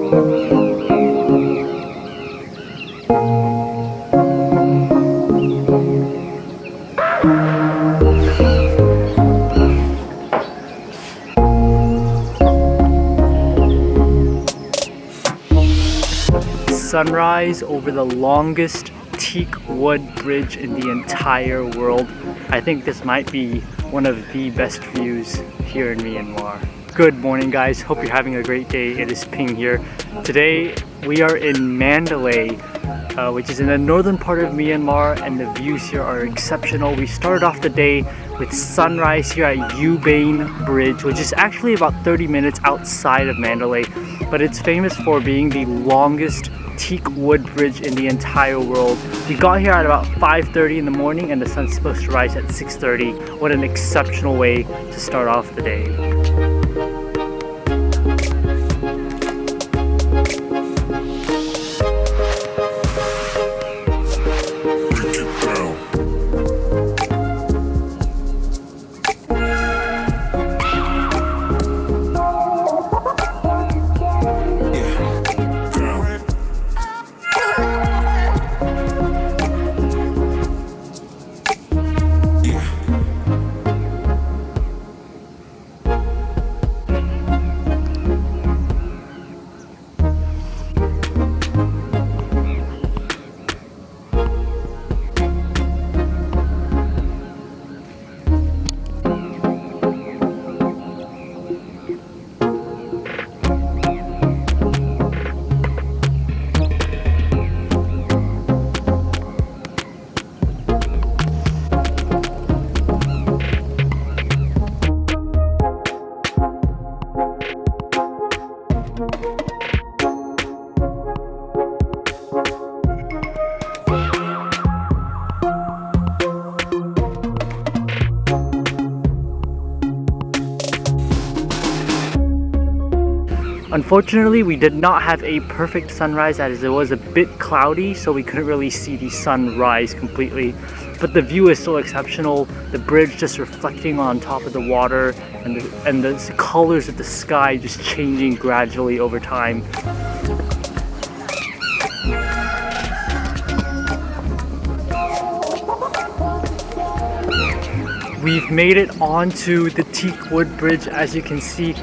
Sunrise over the longest teak wood bridge in the entire world. I think this might be one of the best views here in Myanmar. Good morning guys, hope you're having a great day. It is Ping here. Today we are in Mandalay, which is in the northern part of Myanmar, and the views here are exceptional. We started off the day with sunrise here at Bein Bridge, which is actually about 30 minutes outside of Mandalay, but it's famous for being the longest teak wood bridge in the entire world. We got here at about 5:30 in the morning and the sun's supposed to rise at 6:30. What an exceptional way to start off the day. Unfortunately, we did not have a perfect sunrise as it was a bit cloudy, so we couldn't really see the sun rise completely. But the view is still exceptional. The bridge just reflecting on top of the water, and the colors of the sky just changing gradually over time. We've made it onto the teak wood bridge, as you can see.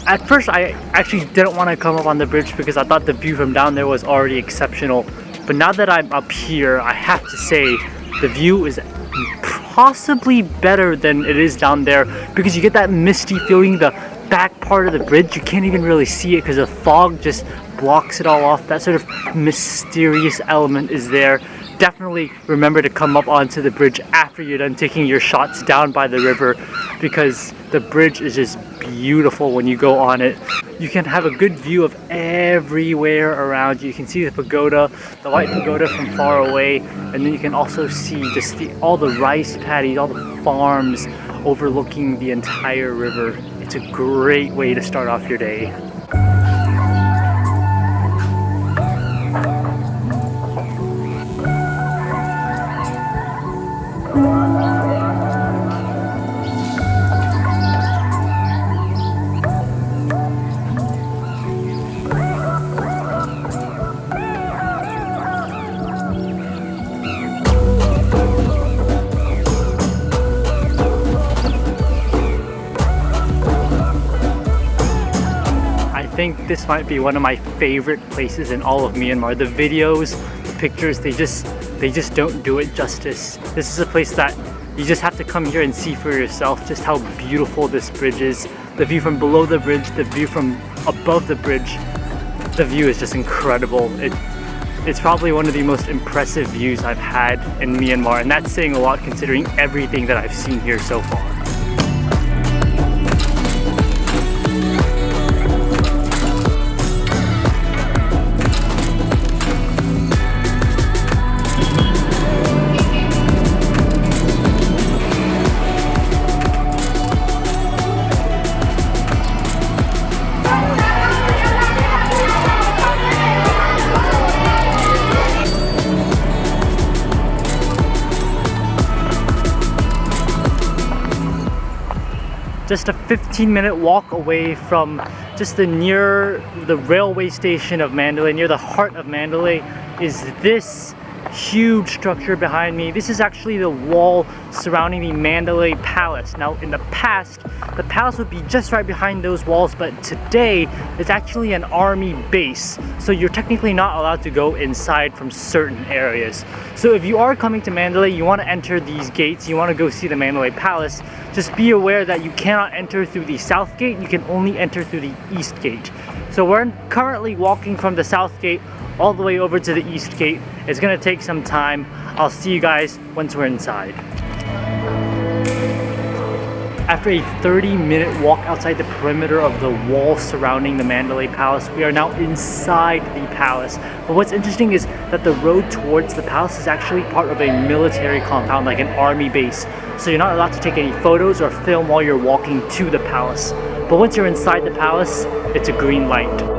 At first, I actually didn't want to come up on the bridge because I thought the view from down there was already exceptional. But now that I'm up here, I have to say the view is possibly better than it is down there, because you get that misty feeling. The back part of the bridge, you can't even really see it because the fog just blocks it all off. That sort of mysterious element is there. Definitely remember to come up onto the bridge after you're done taking your shots down by the river, because the bridge is just beautiful when you go on it. You can have a good view of everywhere around you. You can see the pagoda, the white pagoda from far away, and then you can also see just all the rice paddies, all the farms overlooking the entire river. It's a great way to start off your day. I think this might be one of my favorite places in all of Myanmar. The videos, the pictures, they just don't do it justice. This is a place that you just have to come here and see for yourself just how beautiful this bridge is. The view from below the bridge, the view from above the bridge, the view is just incredible. It's probably one of the most impressive views I've had in Myanmar, and that's saying a lot considering everything that I've seen here so far. Just a 15-minute walk away from just near the railway station of Mandalay, near the heart of Mandalay, is this huge structure behind me. This is actually the wall surrounding the Mandalay Palace. Now in the past, the palace would be just right behind those walls, but today it's actually an army base. So you're technically not allowed to go inside from certain areas. So if you are coming to Mandalay, you want to enter these gates, you want to go see the Mandalay Palace, just be aware that you cannot enter through the south gate, you can only enter through the east gate. So we're currently walking from the south gate all the way over to the east gate. It's gonna take some time. I'll see you guys once we're inside. After a 30-minute walk outside the perimeter of the wall surrounding the Mandalay Palace, we are now inside the palace. But what's interesting is that the road towards the palace is actually part of a military compound, like an army base. So you're not allowed to take any photos or film while you're walking to the palace. But once you're inside the palace, it's a green light.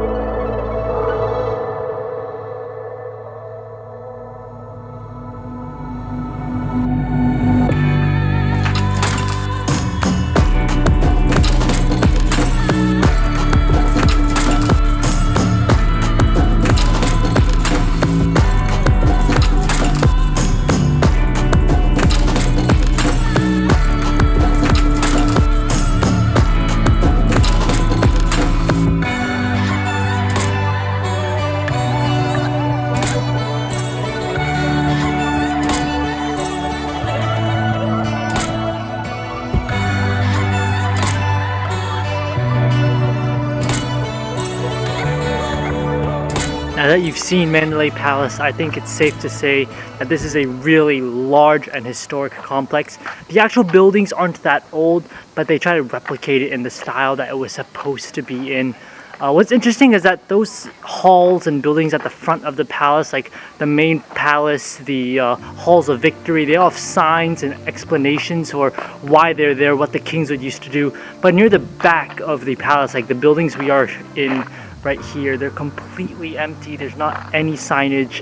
Now that you've seen Mandalay Palace, I think it's safe to say that this is a really large and historic complex. The actual buildings aren't that old, but they try to replicate it in the style that it was supposed to be in. What's interesting is that those halls and buildings at the front of the palace, like the main palace, the halls of victory, they all have signs and explanations for why they're there, what the kings would used to do. But near the back of the palace, like the buildings we are in right here, they're completely empty. There's not any signage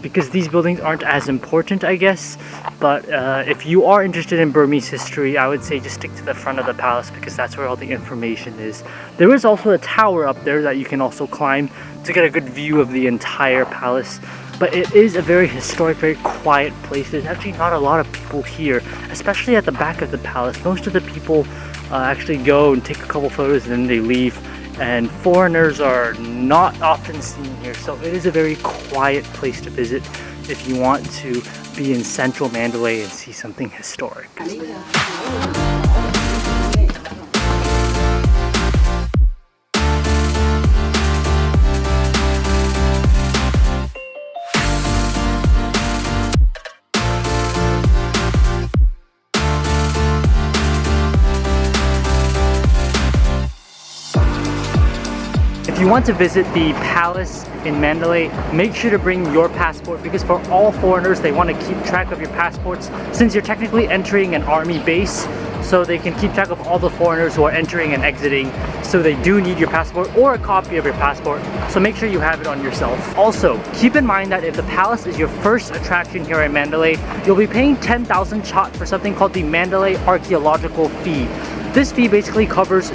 because these buildings aren't as important, I guess. But if you are interested in Burmese history, I would say just stick to the front of the palace because that's where all the information is. There is also a tower up there that you can also climb to get a good view of the entire palace. But it is a very historic, very quiet place. There's actually not a lot of people here, especially at the back of the palace. Most of the people actually go and take a couple photos and then they leave. And foreigners are not often seen here, so it is a very quiet place to visit if you want to be in central Mandalay and see something historic. If you want to visit the palace in Mandalay, make sure to bring your passport because for all foreigners, they want to keep track of your passports since you're technically entering an army base, so they can keep track of all the foreigners who are entering and exiting. So they do need your passport or a copy of your passport, so make sure you have it on yourself. Also, keep in mind that if the palace is your first attraction here in Mandalay, you'll be paying 10,000 Baht for something called the Mandalay Archaeological Fee. This fee basically covers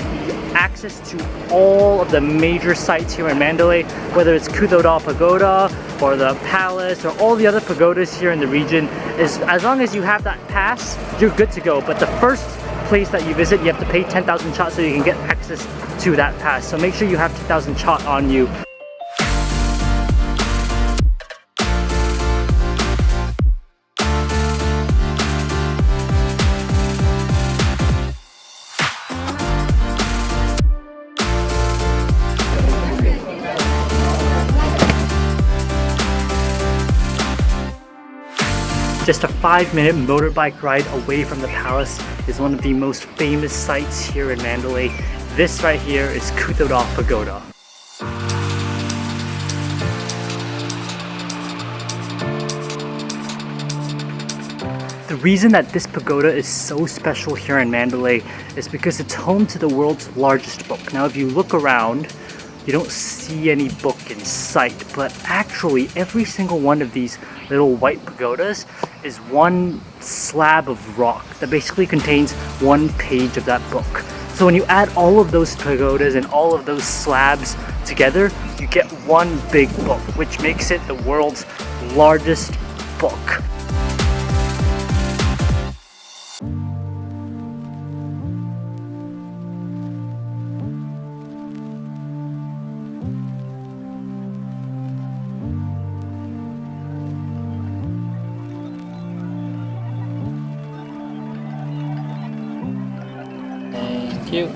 access to all of the major sites here in Mandalay, whether it's Kuthodaw Pagoda or the palace or all the other pagodas here in the region. As long as you have that pass, you're good to go. But the first place that you visit, you have to pay 10,000 Baht so you can get access to that pass. So make sure you have 10,000 Baht on you. Just a 5-minute motorbike ride away from the palace is one of the most famous sites here in Mandalay. This right here is Kuthodaw Pagoda. The reason that this pagoda is so special here in Mandalay is because it's home to the world's largest book. Now if you look around, you don't see any book in sight, but actually every single one of these little white pagodas is one slab of rock that basically contains one page of that book. So when you add all of those pagodas and all of those slabs together, you get one big book, which makes it the world's largest book. Thank you.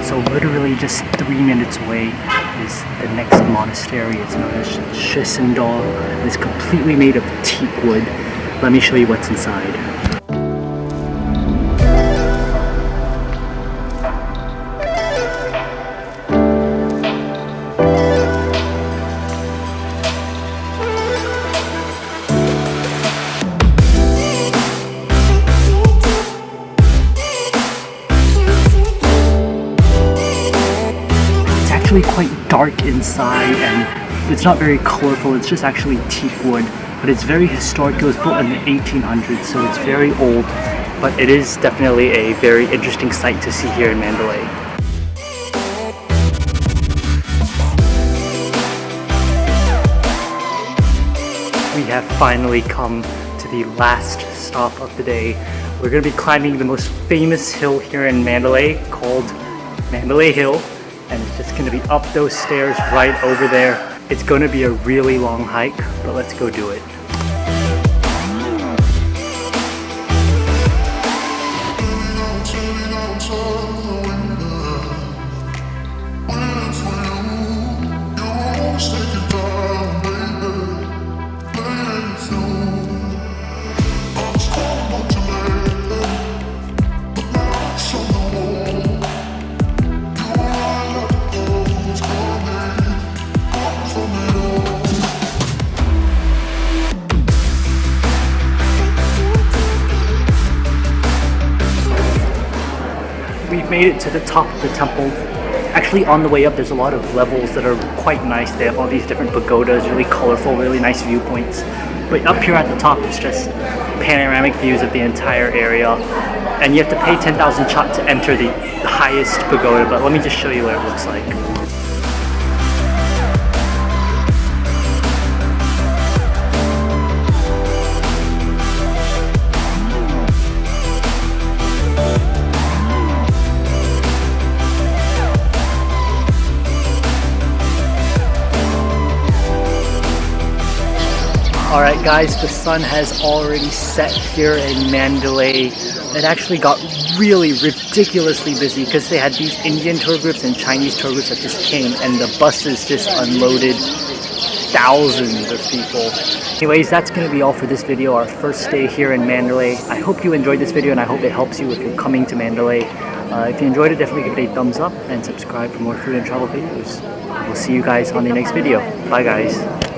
So literally just 3 minutes away is the next monastery. It's known as Shwenandaw. It's completely made of teak wood. Let me show you what's inside. Quite dark inside, and it's not very colorful. It's just actually teak wood, but it's very historic. It was built in the 1800s, so it's very old, but it is definitely a very interesting sight to see here in Mandalay. We have finally come to the last stop of the day. We're going to be climbing the most famous hill here in Mandalay called Mandalay Hill. And it's just going to be up those stairs right over there. It's going to be a really long hike, but let's go do it. We've made it to the top of the temple. Actually, on the way up, there's a lot of levels that are quite nice. They have all these different pagodas, really colorful, really nice viewpoints. But up here at the top, it's just panoramic views of the entire area. And you have to pay 10,000 baht to enter the highest pagoda, but let me just show you what it looks like. Alright guys, the sun has already set here in Mandalay. It actually got really ridiculously busy because they had these Indian tour groups and Chinese tour groups that just came, and the buses just unloaded thousands of people. Anyways, that's going to be all for this video, our first day here in Mandalay. I hope you enjoyed this video and I hope it helps you if you're coming to Mandalay. If you enjoyed it, definitely give it a thumbs up and subscribe for more food and travel videos. We'll see you guys on the next video. Bye guys.